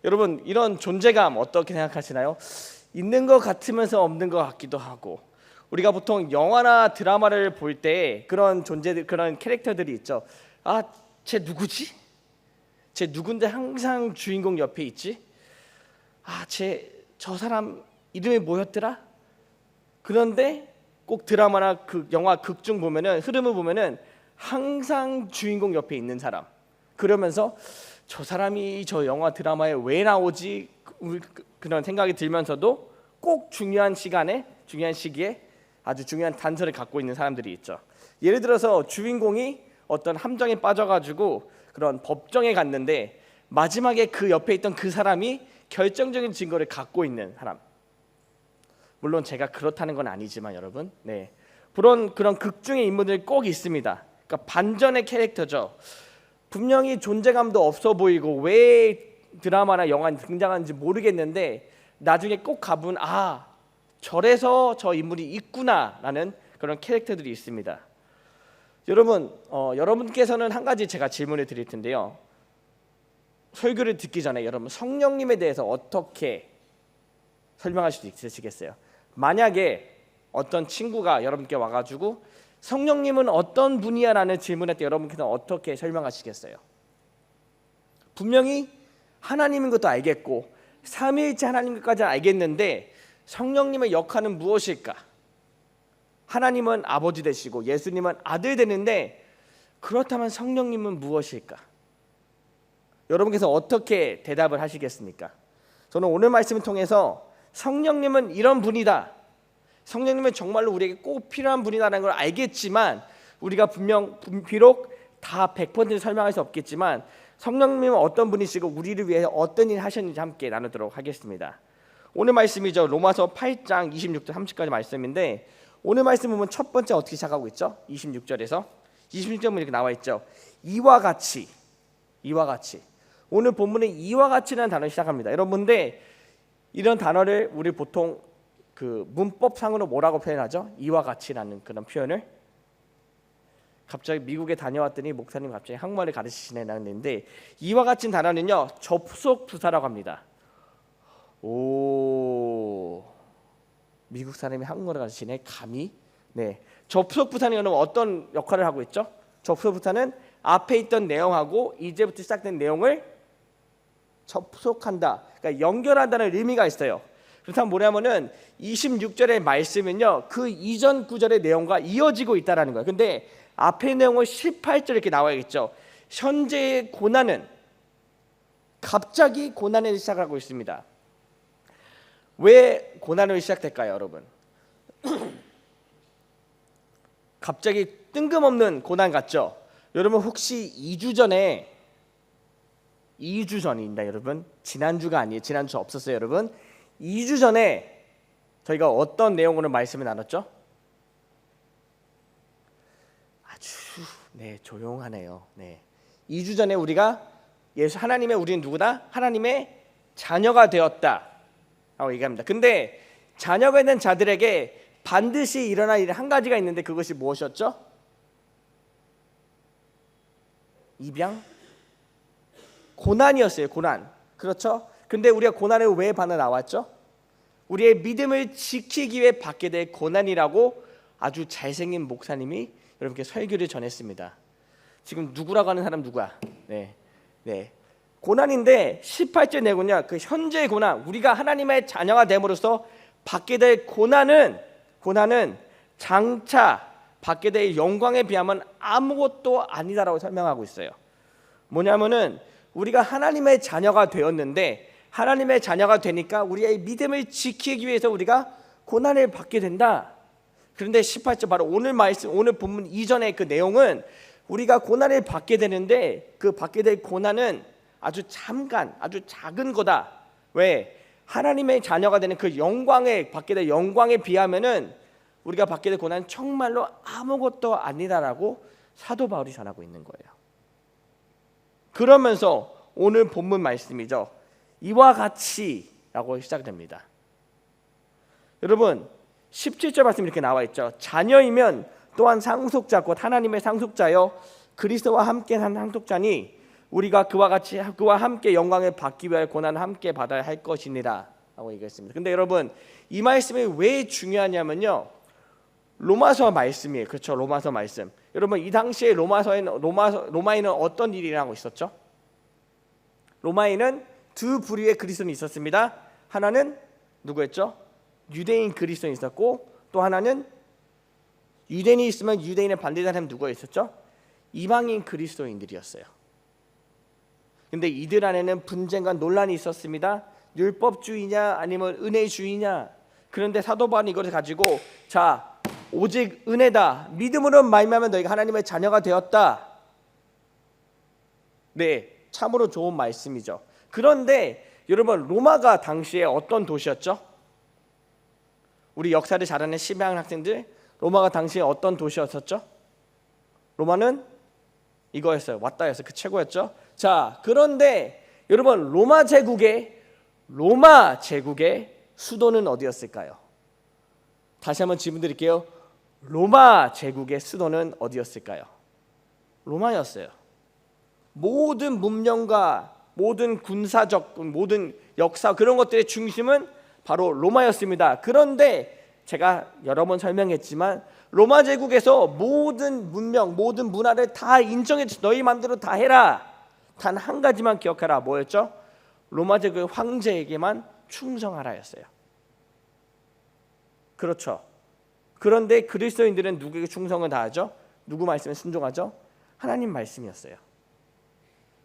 여러분, 이런 존재감 어떻게 생각하시나요? 있는 것 같으면서 없는 것 같기도 하고, 우리가 보통 영화나 드라마를 볼 때 그런 존재들, 그런 캐릭터들이 있죠. 아, 쟤 누구지? 쟤 누군데 항상 주인공 옆에 있지? 아, 저 사람 이름이 뭐였더라? 그런데 꼭 드라마나 영화 극중 보면은, 흐름을 보면은 항상 주인공 옆에 있는 사람. 그러면서 저 사람이 저 영화 드라마에 왜 나오지? 그런 생각이 들면서도 꼭 중요한 시간에, 중요한 시기에 아주 중요한 단서를 갖고 있는 사람들이 있죠. 예를 들어서 주인공이 어떤 함정에 빠져가지고 그런 법정에 갔는데 마지막에 그 옆에 있던 그 사람이 결정적인 증거를 갖고 있는 사람. 물론 제가 그렇다는 건 아니지만 여러분, 그런 극중의 인물들이 꼭 있습니다. 그러니까 반전의 캐릭터죠. 분명히 존재감도 없어 보이고 왜 드라마나 영화에 등장하는지 모르겠는데 나중에 꼭 가보면 저래서 저 인물이 있구나라는 그런 캐릭터들이 있습니다. 여러분, 여러분께서는 한 가지 제가 질문을 드릴 텐데요. 설교를 듣기 전에 여러분 성령님에 대해서 어떻게 설명하실 수 있으시겠어요? 만약에 어떤 친구가 여러분께 와가지고 성령님은 어떤 분이야? 라는 질문할 때 여러분께서 어떻게 설명하시겠어요? 분명히 하나님인 것도 알겠고 삼위일체 하나님 것까지 알겠는데 성령님의 역할은 무엇일까? 하나님은 아버지 되시고 예수님은 아들 되는데 그렇다면 성령님은 무엇일까? 여러분께서 어떻게 대답을 하시겠습니까? 저는 오늘 말씀을 통해서 성령님은 이런 분이다, 성령님은 정말로 우리에게 꼭 필요한 분이다라는 걸 알겠지만, 우리가 비록 다 100% 설명할 수 없겠지만 성령님은 어떤 분이시고 우리를 위해 어떤 일 하셨는지 함께 나누도록 하겠습니다. 오늘 말씀이죠. 로마서 8장 26절 30까지 말씀인데, 오늘 말씀 보면 첫 번째 어떻게 시작하고 있죠? 26절에서 26절은 이렇게 나와 있죠. 이와 같이. 오늘 본문에 이와 같이라는 단어를 시작합니다. 여러분들, 이런 단어를 우리 보통 그 문법상으로 뭐라고 표현하죠? 이와 같이라는 그런 표현을. 갑자기 미국에 다녀왔더니 목사님 갑자기 한국말을 가르치시네라는데, 이와 같은 단어는요 접속 부사라고 합니다. 오, 미국 사람이 한국어를 가르치네, 감히. 접속 부사는 여러분 어떤 역할을 하고 있죠? 접속 부사는 앞에 있던 내용하고 이제부터 시작된 내용을 접속한다, 그러니까 연결한다는 의미가 있어요. 그렇다면 뭐냐면은 26절의 말씀은요 그 이전 구절의 내용과 이어지고 있다라는 거예요. 근데 앞의 내용은 18절 이렇게 나와야겠죠. 현재의 고난은, 갑자기 고난을 시작하고 있습니다. 왜 고난을 시작될까요, 여러분? 갑자기 뜬금없는 고난 같죠? 여러분 혹시 2주 전입니다, 여러분. 지난주가 아니에요. 지난주 없었어요, 여러분. 2주 전에 저희가 어떤 내용으로 말씀을 나눴죠? 아주 조용하네요. 2주 전에 우리가 우리는 누구다? 하나님의 자녀가 되었다 라고 얘기합니다. 근데 자녀가 된 자들에게 반드시 일어날 일 한 가지가 있는데 그것이 무엇이었죠? 입양? 고난이었어요. 고난. 그렇죠? 근데 우리가 고난을 왜 받아 나왔죠? 우리의 믿음을 지키기 위해 받게 될 고난이라고 아주 잘생긴 목사님이 여러분께 설교를 전했습니다. 지금 누구라고 하는 사람 누구야? 고난인데 18절 내고냐, 그 현재의 고난, 우리가 하나님의 자녀가 됨으로써 받게 될 고난은 장차 받게 될 영광에 비하면 아무것도 아니다라고 설명하고 있어요. 뭐냐면은 우리가 하나님의 자녀가 되었는데, 하나님의 자녀가 되니까 우리의 믿음을 지키기 위해서 우리가 고난을 받게 된다. 그런데 18절 바로 오늘 말씀, 오늘 본문 이전의 그 내용은 우리가 고난을 받게 되는데 그 받게 될 고난은 아주 작은 거다. 왜? 하나님의 자녀가 되는 그 영광에, 받게 될 영광에 비하면은 우리가 받게 될 고난은 정말로 아무것도 아니다라고 사도 바울이 전하고 있는 거예요. 그러면서 오늘 본문 말씀이죠. 이와 같이라고 시작됩니다. 여러분 17절 말씀 이렇게 나와 있죠. 자녀이면 또한 상속자 곧 하나님의 상속자여 그리스도와 함께 한 상속자니 우리가 그와 함께 영광을 받기 위하여 고난을 함께 받아야 할 것이니라 라고 얘기했습니다. 근데 여러분 이 말씀이 왜 중요하냐면요, 로마서 말씀이에요. 그렇죠? 로마서 말씀. 여러분 이 당시에 로마에는 어떤 일이 일어나고 있었죠? 로마에는 두 부류의 그리스도인이 있었습니다. 하나는 누구였죠? 유대인 그리스도인이 있었고, 또 하나는 유대인이 있으면 유대인의 반대되는 사람이 누가 있었죠? 이방인 그리스도인들이었어요. 근데 이들 안에는 분쟁과 논란이 있었습니다. 율법주의냐 아니면 은혜주의냐. 그런데 사도 바울은 이것을 가지고 자, 오직 은혜다, 믿음으로 말미암아 너희가 하나님의 자녀가 되었다. 네, 참으로 좋은 말씀이죠. 그런데 여러분 로마가 당시에 어떤 도시였죠? 우리 역사를 잘 아는 심해학 학생들, 로마가 당시에 어떤 도시였었죠? 로마는 이거였어요. 왔다였어요. 그 최고였죠. 자, 그런데 여러분 로마 제국의 수도는 어디였을까요? 다시 한번 질문 드릴게요. 로마 제국의 수도는 어디였을까요? 로마였어요. 모든 문명과 모든 군사적, 모든 역사 그런 것들의 중심은 바로 로마였습니다. 그런데 제가 여러 번 설명했지만 로마 제국에서 모든 문명, 모든 문화를 다 인정해, 너희 마음대로 다 해라. 단 한 가지만 기억하라. 뭐였죠? 로마 제국의 황제에게만 충성하라였어요. 그렇죠. 그런데 그리스도인들은 누구에게 충성을 다하죠? 누구 말씀에 순종하죠? 하나님 말씀이었어요.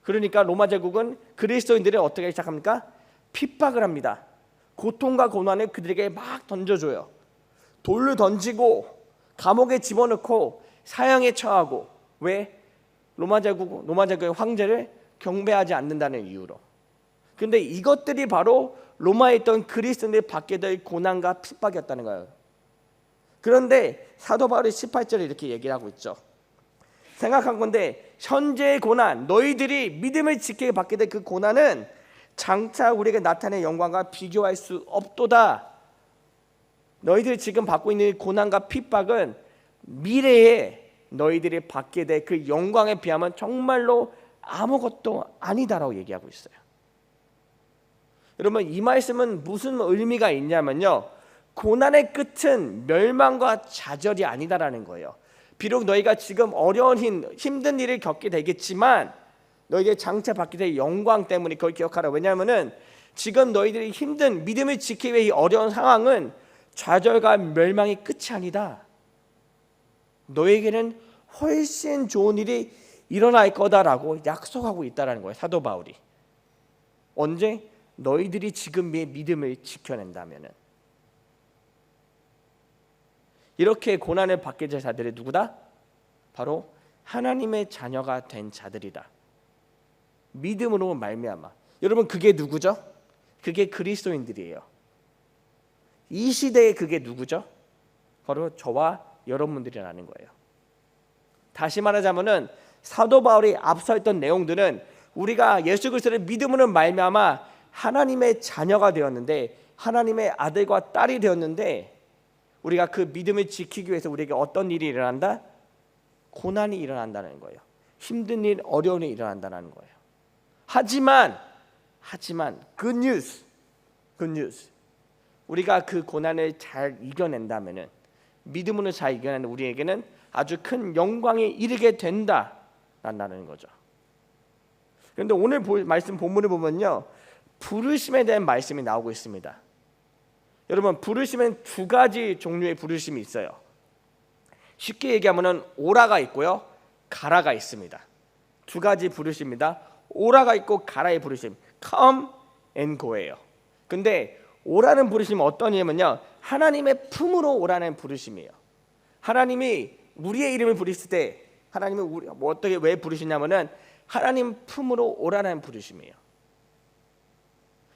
그러니까 로마 제국은 그리스도인들을 어떻게 하기 시작합니까? 핍박을 합니다. 고통과 고난을 그들에게 막 던져줘요. 돌로 던지고 감옥에 집어넣고 사형에 처하고. 왜? 로마 제국의 황제를 경배하지 않는다는 이유로. 근데 이것들이 바로 로마에 있던 그리스도인들이 받게 될 고난과 핍박이었다는 거예요. 그런데 사도 바울이 18절에 이렇게 얘기를 하고 있죠. 생각한 건데 현재의 고난, 너희들이 믿음을 지키게 받게 될 그 고난은 장차 우리에게 나타낼 영광과 비교할 수 없도다. 너희들이 지금 받고 있는 고난과 핍박은 미래에 너희들이 받게 될 그 영광에 비하면 정말로 아무것도 아니다라고 얘기하고 있어요. 여러분 이 말씀은 무슨 의미가 있냐면요, 고난의 끝은 멸망과 좌절이 아니다라는 거예요. 비록 너희가 지금 어려운 힘든 일을 겪게 되겠지만 너희에게 장차 받게 될 영광 때문에 그걸 기억하라. 왜냐하면은 지금 너희들이 힘든 믿음을 지키기 위해 이 어려운 상황은 좌절과 멸망의 끝이 아니다. 너에게는 훨씬 좋은 일이 일어날 거다라고 약속하고 있다라는 거예요. 사도 바울이. 언제? 너희들이 지금의 믿음을 지켜낸다면은. 이렇게 고난을 받게 될 자들이 누구다? 바로 하나님의 자녀가 된 자들이다. 믿음으로 말미암아. 여러분 그게 누구죠? 그게 그리스도인들이에요. 이 시대에 그게 누구죠? 바로 저와 여러분들이라는 거예요. 다시 말하자면은 사도 바울이 앞서 했던 내용들은 우리가 예수 그리스도를 믿음으로 말미암아 하나님의 자녀가 되었는데, 하나님의 아들과 딸이 되었는데, 우리가 그 믿음을 지키기 위해서 우리에게 어떤 일이 일어난다? 고난이 일어난다는 거예요. 힘든 일, 어려운 일이 일어난다는 거예요. 하지만 good news. 우리가 그 고난을 잘 이겨낸다면은, 믿음으로 잘 이겨내는 우리에게는 아주 큰 영광에 이르게 된다라는 거죠. 그런데 오늘 말씀 본문을 보면요, 부르심에 대한 말씀이 나오고 있습니다. 여러분 부르심은 두 가지 종류의 부르심이 있어요. 쉽게 얘기하면은 오라가 있고요, 가라가 있습니다. 두 가지 부르심입니다. 오라가 있고 가라의 부르심, come and go예요. 근데 오라는 부르심은 어떤 의미냐면요, 하나님의 품으로 오라는 부르심이에요. 하나님이 우리의 이름을 부르실 때 하나님이 우리 어떻게 왜 부르시냐면은 하나님 품으로 오라는 부르심이에요.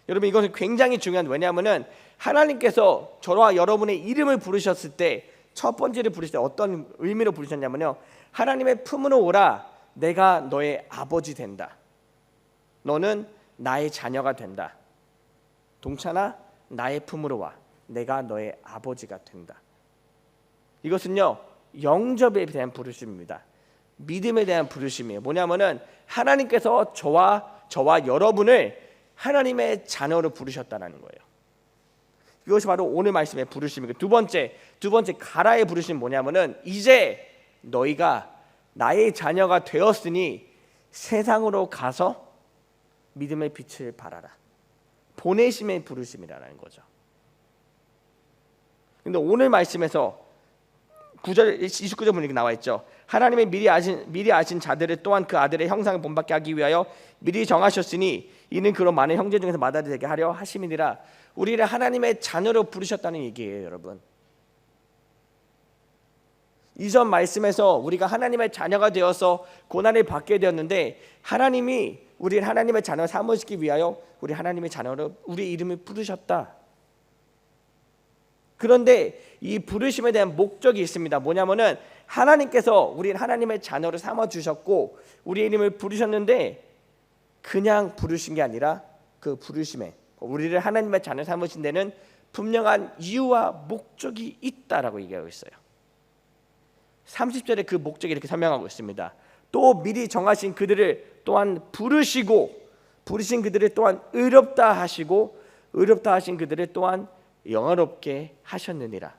여러분 이것은 굉장히 중요한, 왜냐하면은 하나님께서 저와 여러분의 이름을 부르셨을 때 첫 번째를 부르실 때 어떤 의미로 부르셨냐면요, 하나님의 품으로 오라, 내가 너의 아버지 된다. 너는 나의 자녀가 된다. 동찬아, 나의 품으로 와, 내가 너의 아버지가 된다. 이것은요 영접에 대한 부르심입니다. 믿음에 대한 부르심이에요. 뭐냐면은 하나님께서 저와 여러분을 하나님의 자녀로 부르셨다는 거예요. 이것이 바로 오늘 말씀의 부르심이고, 두 번째 가라의 부르심 뭐냐면은 이제 너희가 나의 자녀가 되었으니 세상으로 가서 믿음의 빛을 발하라. 보내심의 부르심이라는 거죠. 근데 오늘 말씀에서 9절 29절 보니까 나와 있죠. 하나님의 미리 아신 자들을 또한 그 아들의 형상을 본받게 하기 위하여 미리 정하셨으니 이는 그런 많은 형제 중에서 마다리 되게 하려 하심이니라. 우리를 하나님의 자녀로 부르셨다는 얘기예요, 여러분. 이전 말씀에서 우리가 하나님의 자녀가 되어서 고난을 받게 되었는데, 하나님이 우리를 하나님의 자녀 삼으시기 위하여 우리 하나님의 자녀로 우리 이름을 부르셨다. 그런데 이 부르심에 대한 목적이 있습니다. 뭐냐면은 하나님께서 우리를 하나님의 자녀로 삼아 주셨고 우리 이름을 부르셨는데, 그냥 부르신 게 아니라 그 부르심에 우리를 하나님의 자녀 삼으신 데는 분명한 이유와 목적이 있다라고 얘기하고 있어요. 30절에 그 목적이 이렇게 설명하고 있습니다. 또 미리 정하신 그들을 또한 부르신 그들을 또한 의롭다 하시고 의롭다 하신 그들을 또한 영화롭게 하셨느니라.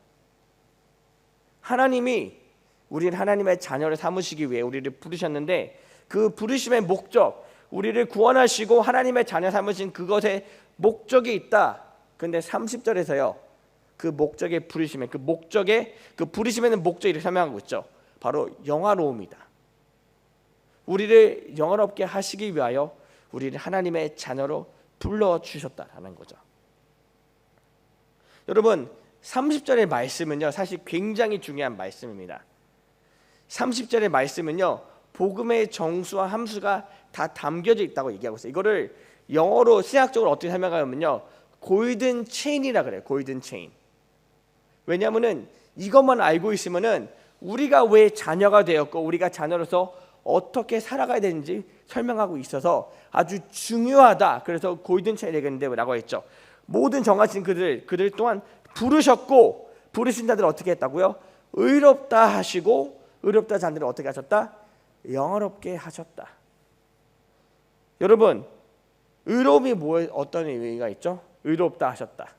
하나님이 우리를 하나님의 자녀를 삼으시기 위해 우리를 부르셨는데, 그 부르심의 목적, 우리를 구원하시고 하나님의 자녀 삼으신 그것에 목적이 있다. 근데 30절에서요 그 목적의 부르심에 그 부르심에는 목적이 이렇게 설명하고 있죠. 바로 영화로움이다. 우리를 영화롭게 하시기 위하여 우리를 하나님의 자녀로 불러주셨다라는 거죠. 여러분, 30절의 말씀은요 사실 굉장히 중요한 말씀입니다. 30절의 말씀은요 복음의 정수와 함수가 다 담겨져 있다고 얘기하고 있어요. 이거를 영어로 신학적으로 어떻게 설명하면요 골든 체인이라 그래요. 골든 체인. 왜냐하면은 이것만 알고 있으면은 우리가 왜 자녀가 되었고 우리가 자녀로서 어떻게 살아가야 되는지 설명하고 있어서 아주 중요하다. 그래서 골든 체인이라고 했죠. 모든 정하신 그들 또한 부르셨고, 부르신 자들을 어떻게 했다고요? 의롭다 하시고 의롭다 자들을 어떻게 하셨다? 영화롭게 하셨다. 여러분, 의로움이 어떤 의미가 있죠? 의롭다 하셨다.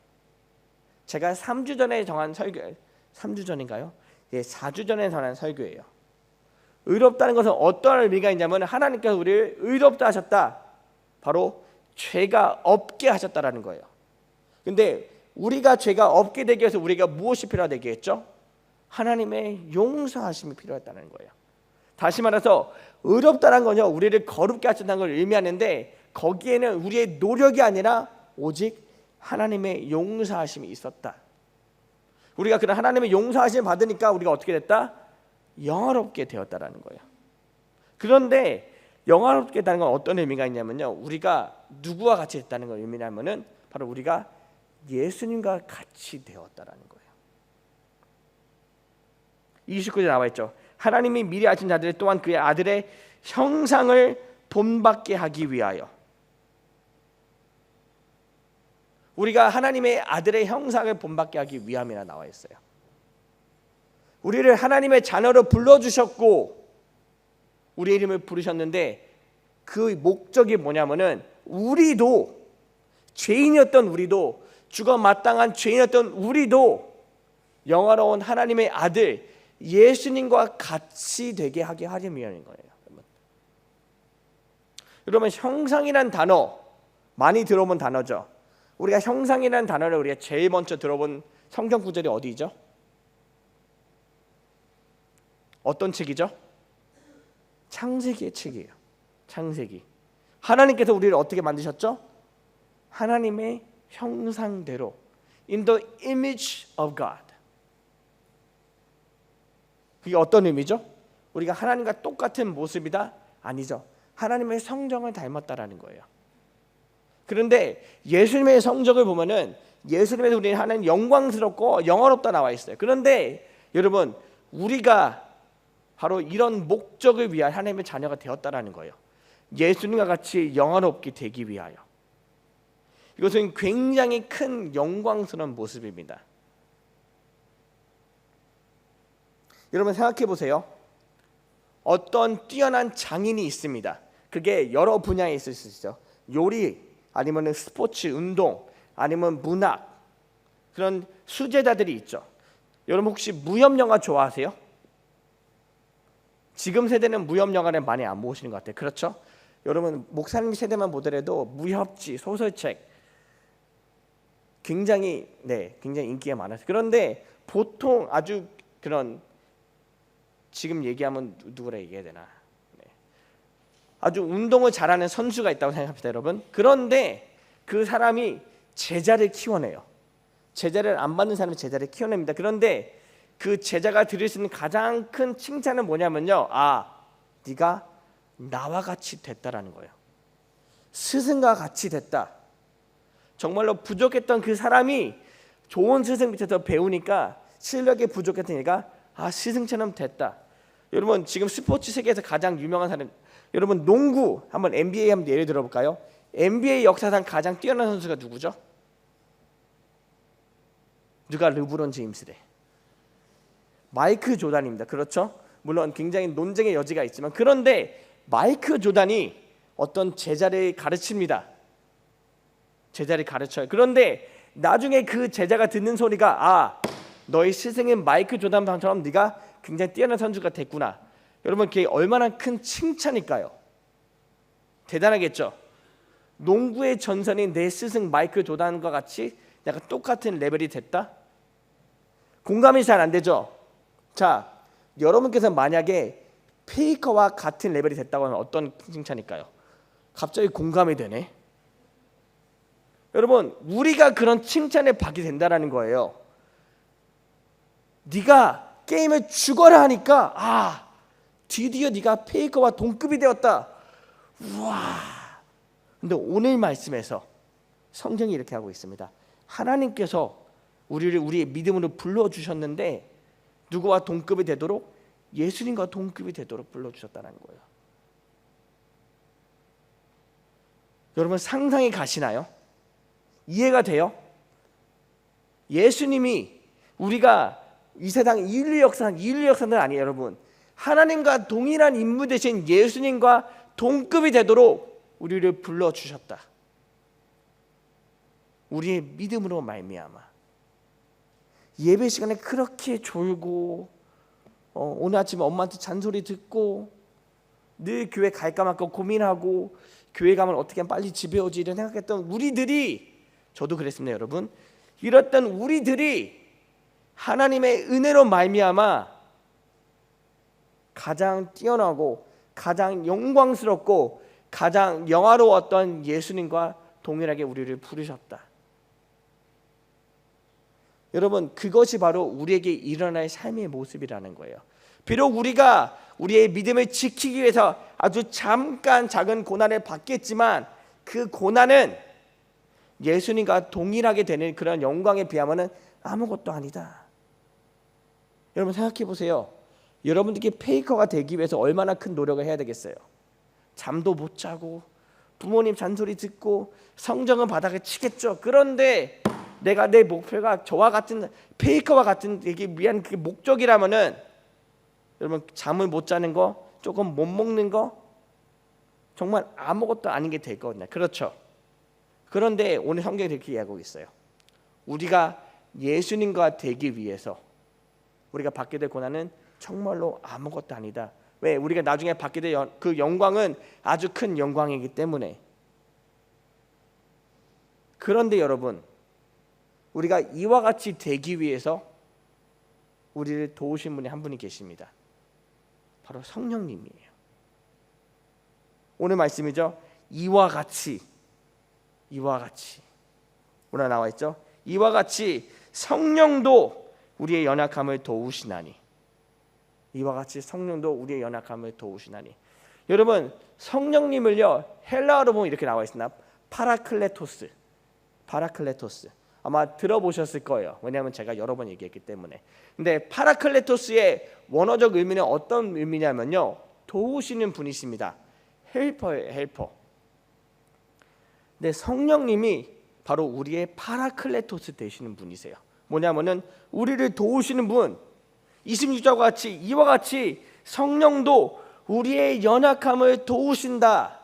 제가 3주 전에 정한 설교, 3주 전인가요? 예, 4주 전에 전한 설교예요. 의롭다는 것은 어떤 의미가 있냐면 하나님께서 우리를 의롭다 하셨다. 바로 죄가 없게 하셨다라는 거예요. 근데 우리가 죄가 없게 되기 위해서 우리가 무엇이 필요하다고 했죠? 하나님의 용서하심이 필요했다는 거예요. 다시 말해서 의롭다는 건요 우리를 거룩게 하신다는 걸 의미하는데, 거기에는 우리의 노력이 아니라 오직 하나님의 용서하심이 있었다. 우리가 그런 하나님의 용서하심을 받으니까 우리가 어떻게 됐다? 영화롭게 되었다라는 거예요. 그런데 영화롭게 됐다는 건 어떤 의미가 있냐면요, 우리가 누구와 같이 됐다는 걸 의미하면은 바로 우리가 예수님과 같이 되었다라는 거예요. 29절에 나와 있죠. 하나님이 미리 아신 자들 또한 그의 아들의 형상을 본받게 하기 위하여. 우리가 하나님의 아들의 형상을 본받게 하기 위함이라 나와 있어요. 우리를 하나님의 자녀로 불러주셨고 우리 이름을 부르셨는데, 그 목적이 뭐냐면은 우리도 죄인이었던 우리도, 죽어 마땅한 죄인이었던 우리도 영화로운 하나님의 아들 예수님과 같이 되게 하게 하기 위함인 거예요. 여러분, 형상이란 단어 많이 들어본 단어죠. 우리가 형상이라는 단어를 우리가 제일 먼저 들어본 성경 구절이 어디죠? 어떤 책이죠? 창세기의 책이에요. 창세기. 하나님께서 우리를 어떻게 만드셨죠? 하나님의 형상대로, in the image of God. 그게 어떤 의미죠? 우리가 하나님과 똑같은 모습이다? 아니죠. 하나님의 성정을 닮았다라는 거예요. 그런데 예수님의 성적을 보면은 예수님에서 우리는 하나님 영광스럽고 영화롭다 나와 있어요. 그런데 여러분, 우리가 바로 이런 목적을 위하여 하나님의 자녀가 되었다라는 거예요. 예수님과 같이 영화롭게 되기 위하여. 이것은 굉장히 큰 영광스러운 모습입니다. 여러분 생각해 보세요. 어떤 뛰어난 장인이 있습니다. 그게 여러 분야에 있을 수 있죠. 요리, 아니면 스포츠, 운동, 아니면 문학, 그런 수제자들이 있죠. 여러분 혹시 무협 영화 좋아하세요? 지금 세대는 무협 영화를 많이 안 보시는 것 같아요. 그렇죠? 여러분 목사님 세대만 보더라도 무협지, 소설책 굉장히 인기가 많았어요. 그런데 보통 아주 그런 지금 얘기하면 누구라 얘기해야 되나? 아주 운동을 잘하는 선수가 있다고 생각합니다, 여러분. 그런데 그 사람이 제자를 키워내요. 제자를 안 받는 사람이 제자를 키워냅니다. 그런데 그 제자가 들을 수 있는 가장 큰 칭찬은 뭐냐면요, 네가 나와 같이 됐다라는 거예요. 스승과 같이 됐다. 정말로 부족했던 그 사람이 좋은 스승 밑에서 배우니까 실력이 부족했던 얘가 스승처럼 됐다. 여러분 지금 스포츠 세계에서 가장 유명한 사람, 여러분 농구 한번 NBA 한번 예를 들어볼까요? NBA 역사상 가장 뛰어난 선수가 누구죠? 누가 르브론 제임스래? 마이클 조단입니다. 그렇죠? 물론 굉장히 논쟁의 여지가 있지만, 그런데 마이클 조단이 어떤 제자를 가르칩니다. 제자를 가르쳐요. 그런데 나중에 그 제자가 듣는 소리가 너희 스승인 마이클 조단처럼 네가 굉장히 뛰어난 선수가 됐구나. 여러분 그게 얼마나 큰 칭찬일까요? 대단하겠죠? 농구의 전선인 내 스승 마이클 조단과 같이 약간 똑같은 레벨이 됐다? 공감이 잘 안 되죠? 자, 여러분께서 만약에 페이커와 같은 레벨이 됐다고 하면 어떤 칭찬일까요? 갑자기 공감이 되네. 여러분 우리가 그런 칭찬을 받게 된다라는 거예요. 네가 게임을 죽어라 하니까 드디어 네가 페이커와 동급이 되었다. 우와. 근데 오늘 말씀에서 성경이 이렇게 하고 있습니다. 하나님께서 우리를 우리의 믿음으로 불러주셨는데 누구와 동급이 되도록? 예수님과 동급이 되도록 불러주셨다는 거예요. 여러분 상상이 가시나요? 이해가 돼요? 예수님이 우리가 이 세상 인류 역사는 아니에요, 여러분. 하나님과 동일한 인물 되신 예수님과 동급이 되도록 우리를 불러주셨다. 우리의 믿음으로 말미암아. 예배 시간에 그렇게 졸고 오늘 아침에 엄마한테 잔소리 듣고 늘 교회 갈까 말까 고민하고 교회 가면 어떻게 하면 빨리 집에 오지 이런 생각했던 우리들이, 저도 그랬습니다, 여러분. 이랬던 우리들이 하나님의 은혜로 말미암아 가장 뛰어나고 가장 영광스럽고 가장 영화로웠던 예수님과 동일하게 우리를 부르셨다. 여러분 그것이 바로 우리에게 일어날 삶의 모습이라는 거예요. 비록 우리가 우리의 믿음을 지키기 위해서 아주 잠깐 작은 고난을 받겠지만 그 고난은 예수님과 동일하게 되는 그런 영광에 비하면 아무것도 아니다. 여러분 생각해 보세요. 여러분들께 페이커가 되기 위해서 얼마나 큰 노력을 해야 되겠어요? 잠도 못 자고 부모님 잔소리 듣고 성적은 바닥에 치겠죠. 그런데 내가 내 목표가 저와 같은 페이커와 같은 되기 위한 그 목적이라면은 여러분 잠을 못 자는 거, 조금 못 먹는 거 정말 아무것도 아닌 게 될 거거든요. 그렇죠? 그런데 오늘 성경이 이렇게 이야기하고 있어요. 우리가 예수님과 되기 위해서 우리가 받게 될 고난은 정말로 아무것도 아니다. 왜? 우리가 나중에 받게 될 그 영광은 아주 큰 영광이기 때문에. 그런데 여러분 우리가 이와 같이 되기 위해서 우리를 도우신 분이 한 분이 계십니다. 바로 성령님이에요. 오늘 말씀이죠. 이와 같이 오늘 나와 있죠. 이와 같이 성령도 우리의 연약함을 도우시나니. 이와 같이 성령도 우리의 연약함을 도우시나니. 여러분 성령님을요 헬라어로 보면 이렇게 나와 있습니다. 파라클레토스. 아마 들어보셨을 거예요. 왜냐하면 제가 여러 번 얘기했기 때문에. 근데 파라클레토스의 원어적 의미는 어떤 의미냐면요, 도우시는 분이십니다. 헬퍼예요, 헬퍼. 근데 성령님이 바로 우리의 파라클레토스 되시는 분이세요. 뭐냐면은 우리를 도우시는 분. 26절과 같이 이와 같이 성령도 우리의 연약함을 도우신다.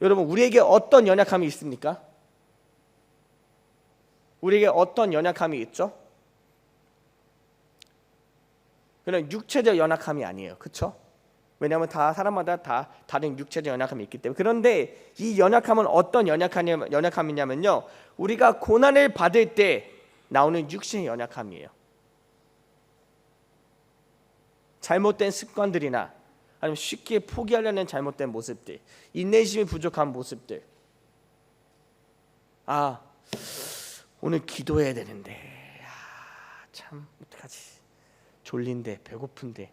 여러분, 우리에게 어떤 연약함이 있습니까? 우리에게 어떤 연약함이 있죠? 그냥 육체적 연약함이 아니에요. 그렇죠? 왜냐하면 다 사람마다 다 다른 육체적 연약함이 있기 때문에. 그런데 이 연약함은 어떤 연약함이냐면요, 우리가 고난을 받을 때 나오는 육신의 연약함이에요. 잘못된 습관들이나 아니면 쉽게 포기하려는 잘못된 모습들, 인내심이 부족한 모습들. 아, 오늘 기도해야 되는데, 참 어떡하지? 졸린데, 배고픈데,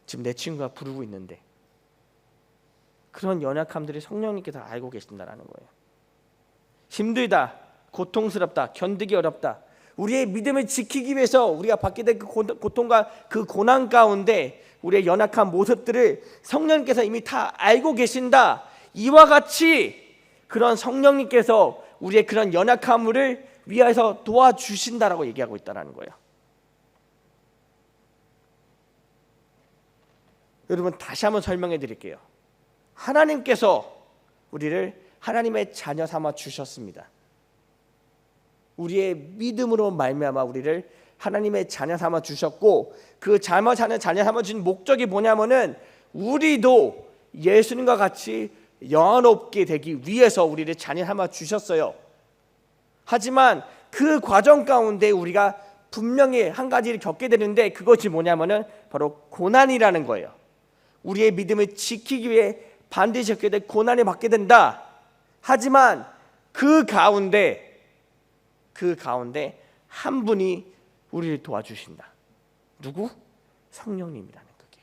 지금 내 친구가 부르고 있는데. 그런 연약함들이 성령님께서 알고 계신다라는 거예요. 힘들다, 고통스럽다, 견디기 어렵다. 우리의 믿음을 지키기 위해서 우리가 받게 될 그 고통과 그 고난 가운데 우리의 연약한 모습들을 성령님께서 이미 다 알고 계신다. 이와 같이 그런 성령님께서 우리의 그런 연약함을 위해서 도와주신다라고 얘기하고 있다는 거예요. 여러분, 다시 한번 설명해 드릴게요. 하나님께서 우리를 하나님의 자녀 삼아 주셨습니다. 우리의 믿음으로 말미암아 우리를 하나님의 자녀 삼아 주셨고, 그 자녀 삼아 주신 목적이 뭐냐면은 우리도 예수님과 같이 영원롭게 되기 위해서 우리를 자녀 삼아 주셨어요. 하지만 그 과정 가운데 우리가 분명히 한 가지를 겪게 되는데, 그것이 뭐냐면은 바로 고난이라는 거예요. 우리의 믿음을 지키기 위해 반드시 겪게 될 고난을 받게 된다. 하지만 그 가운데 한 분이 우리를 도와주신다. 누구? 성령님이라는 거게.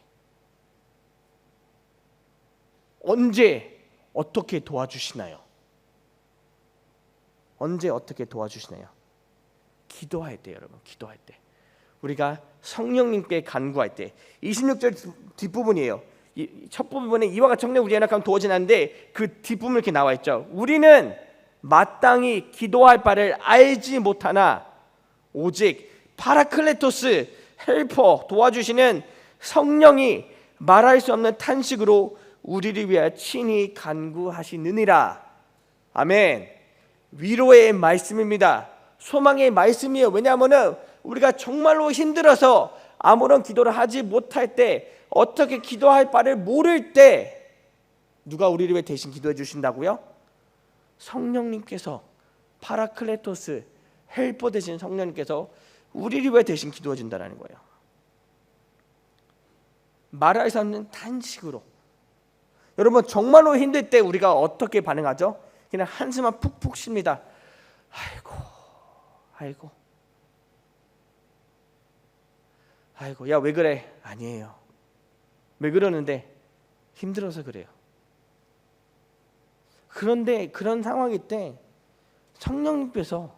언제 어떻게 도와주시나요? 언제 어떻게 도와주시나요? 기도할 때, 여러분, 기도할 때. 우리가 성령님께 간구할 때. 26절 뒷부분이에요. 첫 부분에 이와 같이 성령 우리 연약함 도와주진 않는데, 그 뒷부분 이렇게 나와 있죠. 우리는 마땅히 기도할 바를 알지 못하나 오직 파라클레토스, 헬퍼, 도와주시는 성령이 말할 수 없는 탄식으로 우리를 위하여 친히 간구하시느니라. 아멘. 위로의 말씀입니다. 소망의 말씀이에요. 왜냐하면 우리가 정말로 힘들어서 아무런 기도를 하지 못할 때, 어떻게 기도할 바를 모를 때 누가 우리를 위해 대신 기도해 주신다고요? 성령님께서, 파라클레토스, 헬퍼 되신 성령님께서 우리를 위해 대신 기도해 준다는 거예요. 말할 수 없는 탄식으로. 여러분, 정말로 힘들 때 우리가 어떻게 반응하죠? 그냥 한숨만 푹푹 쉽니다. 아이고, 야, 왜 그래? 아니에요. 왜 그러는데? 힘들어서 그래요. 그런데 그런 상황일 때 성령님께서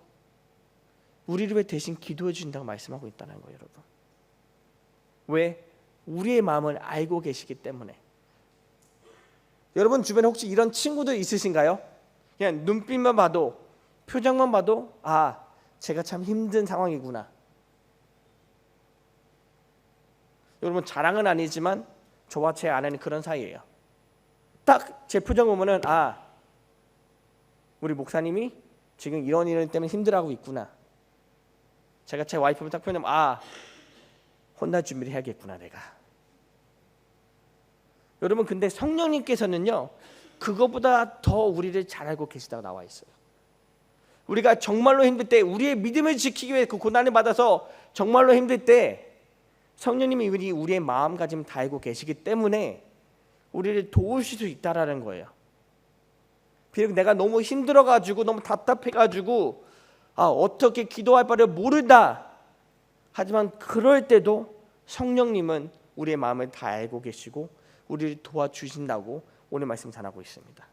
우리를 위해 대신 기도해 주신다고 말씀하고 있다는 거예요, 여러분. 왜? 우리의 마음을 알고 계시기 때문에. 여러분 주변에 혹시 이런 친구들 있으신가요? 그냥 눈빛만 봐도, 표정만 봐도, 아, 제가 참 힘든 상황이구나. 여러분, 자랑은 아니지만 저와 제 아내는 그런 사이예요. 딱 제 표정 보면은, 아, 우리 목사님이 지금 이런 일 때문에 힘들어하고 있구나. 제가 제 와이프를 딱 표현하면, 아, 혼날 준비를 해야겠구나 내가. 여러분, 근데 성령님께서는요, 그거보다 더 우리를 잘 알고 계시다고 나와 있어요. 우리가 정말로 힘들 때, 우리의 믿음을 지키기 위해 그 고난을 받아서 정말로 힘들 때 성령님이 우리의 마음가짐을 다 알고 계시기 때문에 우리를 도우실 수 있다라는 거예요. 비록 내가 너무 힘들어가지고 너무 답답해가지고 어떻게 기도할 바를 모른다. 하지만 그럴 때도 성령님은 우리의 마음을 다 알고 계시고 우리를 도와주신다고 오늘 말씀 전하고 있습니다.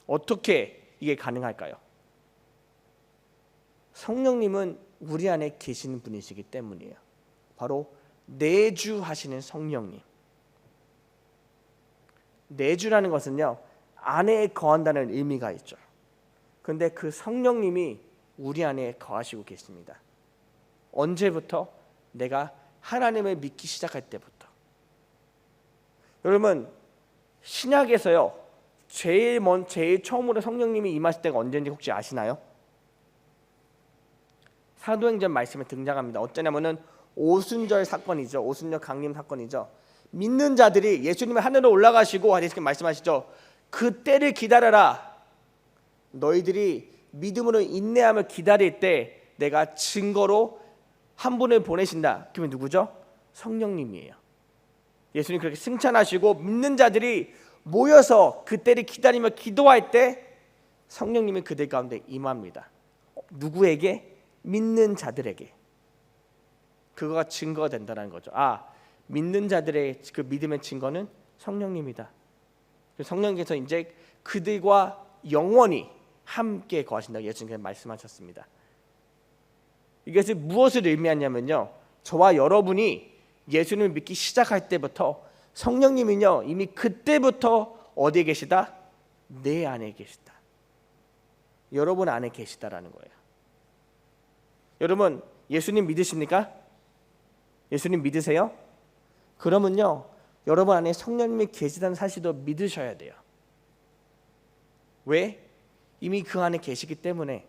어떻게 이게 가능할까요? 성령님은 우리 안에 계시는 분이시기 때문이에요. 바로 내주하시는 성령님. 내주라는 것은요, 안에 거한다는 의미가 있죠. 그런데 그 성령님이 우리 안에 거하시고 계십니다. 언제부터? 내가 하나님을 믿기 시작할 때부터. 여러분 신약에서요 제일 처음으로 성령님이 임하실 때가 언제인지 혹시 아시나요? 사도행전 말씀에 등장합니다. 어쩌냐면은 오순절 사건이죠. 오순절 강림 사건이죠. 믿는 자들이 예수님이 하늘로 올라가시고 이렇게 말씀하시죠. 그때를 기다려라. 너희들이 믿음으로 인내하며 기다릴 때 내가 증거로 한 분을 보내신다. 그러면 누구죠? 성령님이에요. 예수님 그렇게 승천하시고 믿는 자들이 모여서 그때를 기다리며 기도할 때 성령님이 그들 가운데 임합니다. 누구에게? 믿는 자들에게. 그거가 증거가 된다는 거죠. 믿는 자들의 그 믿음의 증거는 성령님이다. 성령께서 이제 그들과 영원히 함께 거하신다고 예수님께서 말씀하셨습니다. 이것이 무엇을 의미하냐면요, 저와 여러분이 예수님을 믿기 시작할 때부터 성령님은요 이미 그때부터 어디에 계시다? 내 안에 계시다. 여러분 안에 계시다라는 거예요. 여러분 예수님 믿으십니까? 예수님 믿으세요? 그러면요 여러분 안에 성령님이 계시다는 사실도 믿으셔야 돼요. 왜? 이미 그 안에 계시기 때문에.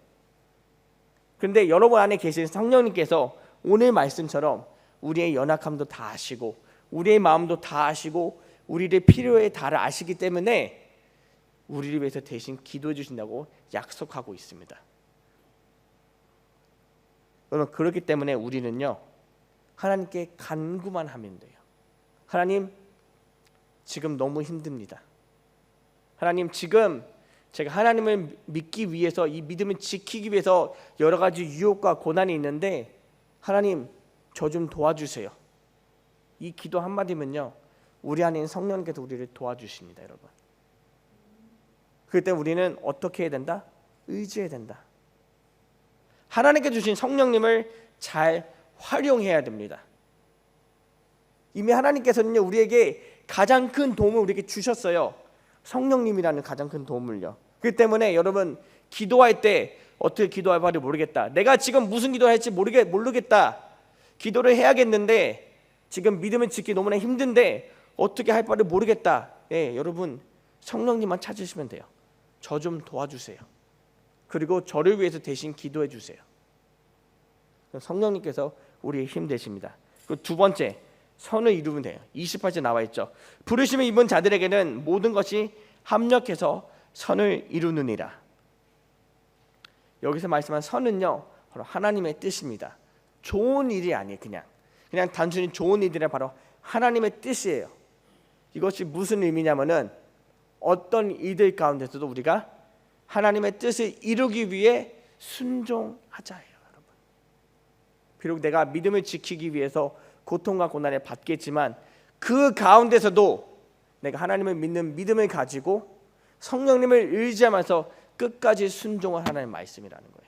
그런데 여러분 안에 계신 성령님께서 오늘 말씀처럼 우리의 연약함도 다 아시고 우리의 마음도 다 아시고 우리의 필요에 다 아시기 때문에 우리를 위해서 대신 기도해 주신다고 약속하고 있습니다. 여러분 그렇기 때문에 우리는요 하나님께 간구만 하면 돼요. 하나님 지금 너무 힘듭니다. 하나님 지금 제가 하나님을 믿기 위해서 이 믿음을 지키기 위해서 여러 가지 유혹과 고난이 있는데 하나님 저 좀 도와주세요. 이 기도 한마디면요 우리 안에 있는 성령님께서 우리를 도와주십니다. 여러분 그때 우리는 어떻게 해야 된다? 의지해야 된다. 하나님께 주신 성령님을 잘 활용해야 됩니다. 이미 하나님께서는요 우리에게 가장 큰 도움을 우리에게 주셨어요. 성령님이라는 가장 큰 도움을요. 그렇기 때문에 여러분 기도할 때 어떻게 기도할 바를 모르겠다. 내가 지금 무슨 기도를 할지 모르겠다. 기도를 해야겠는데 지금 믿음을 지키기 너무나 힘든데 어떻게 할 바를 모르겠다. 여러분 성령님만 찾으시면 돼요. 저 좀 도와주세요. 그리고 저를 위해서 대신 기도해 주세요. 성령님께서 우리의 힘 되십니다. 그리고 두 번째 선을 이루면 돼요. 28절 나와 있죠. 부르심을 입은 자들에게는 모든 것이 합력해서 선을 이루느니라. 여기서 말씀한 선은요 바로 하나님의 뜻입니다. 좋은 일이 아니에요. 그냥 단순히 좋은 일이라 바로 하나님의 뜻이에요. 이것이 무슨 의미냐면은 어떤 일들 가운데서도 우리가 하나님의 뜻을 이루기 위해 순종하자예요. 여러분 비록 내가 믿음을 지키기 위해서 고통과 고난을 받겠지만 그 가운데서도 내가 하나님을 믿는 믿음을 가지고 성령님을 의지하면서 끝까지 순종을 하는 말씀이라는 거예요.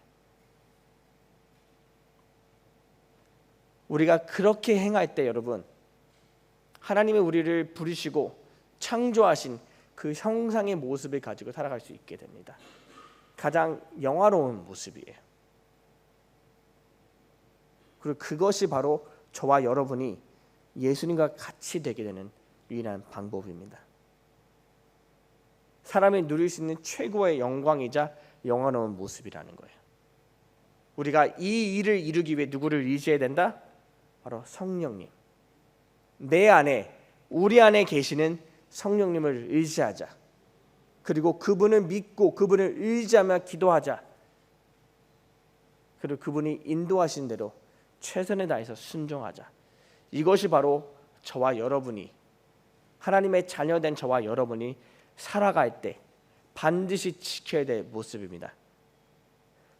우리가 그렇게 행할 때 여러분 하나님이 우리를 부르시고 창조하신 그 형상의 모습을 가지고 살아갈 수 있게 됩니다. 가장 영화로운 모습이에요. 그리고 그것이 바로 저와 여러분이 예수님과 같이 되게 되는 유일한 방법입니다. 사람이 누릴 수 있는 최고의 영광이자 영화로운 모습이라는 거예요. 우리가 이 일을 이루기 위해 누구를 의지해야 된다? 바로 성령님. 내 안에 우리 안에 계시는 성령님을 의지하자. 그리고 그분을 믿고 그분을 의지하며 기도하자. 그리고 그분이 인도하신 대로 최선을 다해서 순종하자. 이것이 바로 저와 여러분이 하나님의 자녀된 저와 여러분이 살아갈 때 반드시 지켜야 될 모습입니다.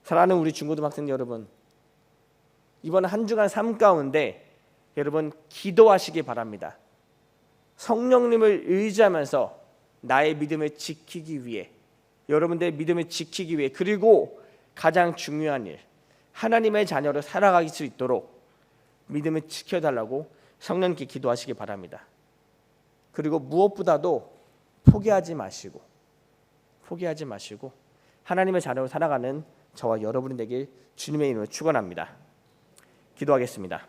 사랑하는 우리 중고등학생 여러분, 이번 한 주간 삶 가운데 여러분 기도하시기 바랍니다. 성령님을 의지하면서 나의 믿음을 지키기 위해, 여러분들의 믿음을 지키기 위해, 그리고 가장 중요한 일, 하나님의 자녀로 살아갈 수 있도록 믿음을 지켜달라고 성령님께 기도하시기 바랍니다. 그리고 무엇보다도 포기하지 마시고 하나님의 자녀로 살아가는 저와 여러분이 되길 주님의 이름으로 축원합니다. 기도하겠습니다.